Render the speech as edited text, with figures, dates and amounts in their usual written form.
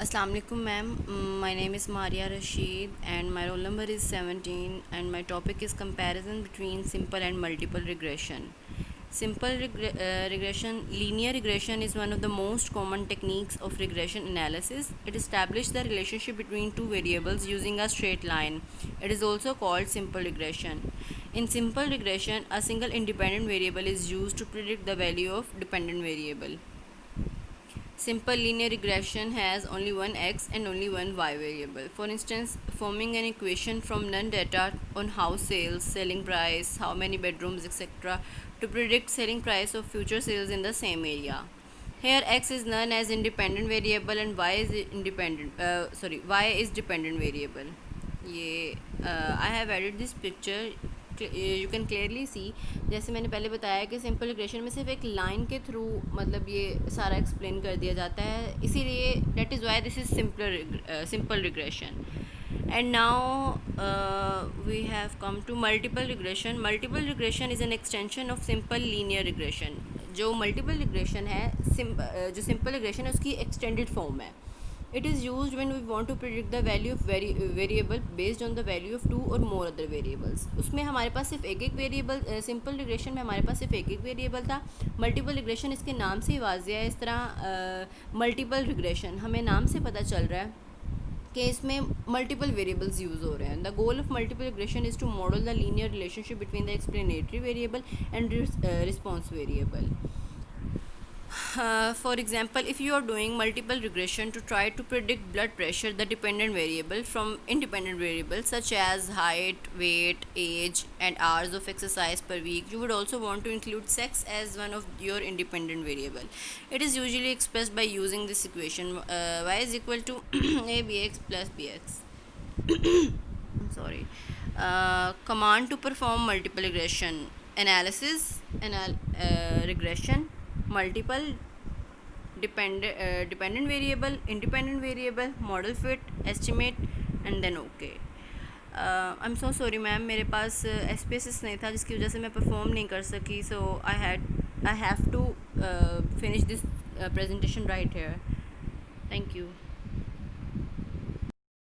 Assalamu alaikum ma'am. My name is Maria Rashid and my roll number is 17 and my topic is comparison between simple and multiple regression. Regression, linear regression is one of the most common techniques of regression analysis. It establishes the relationship between two variables using a straight line. It is also called simple regression. In simple regression, a single independent variable is used to predict the value of dependent variable. Simple linear regression has only one x and only one y variable. For instance, forming an equation from none data on house sales, selling price, how many bedrooms, etc. to predict selling price of future sales in the same area. Here x is none as independent variable and y is y is dependent variable. I have added this picture. You can clearly see, जैसे मैंने पहले बताया कि simple regression में सिर्फ एक line के through मतलब ये सारा एक्सप्लेन कर दिया जाता है, इसीलिए that is why this is simple regression. And now we have come to multiple regression. Multiple regression is an extension of simple linear regression. जो मल्टीपल रिग्रेशन है, जो सिंपल रिग्रेशन है उसकी एक्सटेंडेड फॉर्म है. It is used when we want to predict the value of variable based on the value of two or more other variables. उसमें हमारे पास सिर्फ एक वेरिएबल, सिंपल रिग्रेशन में हमारे पास सिर्फ एक वेरिएबल था. मल्टीपल रिग्रेशन इसके नाम से ही वाज़िया है. इस तरह मल्टीपल रिग्रेशन हमें नाम से पता चल रहा है कि इसमें मल्टीपल वेरिएबल्स यूज़ हो रहे हैं. The goal of multiple regression is to model the linear relationship between the explanatory variable and response variable. For example, if you are doing multiple regression to try to predict blood pressure, the dependent variable from independent variables such as height, weight, age and hours of exercise per week, you would also want to include sex as one of your independent variable. It is usually expressed by using this equation, y is equal to abx plus bx. Sorry. Command to perform multiple regression analysis, regression, multiple dependent variable, independent variable, model fit, estimate and then okay. I am so sorry ma'am, मेरे पास SPSS नहीं था जिसकी वजह से मैं perform नहीं कर सकी. So I have to finish this presentation right here. Thank you.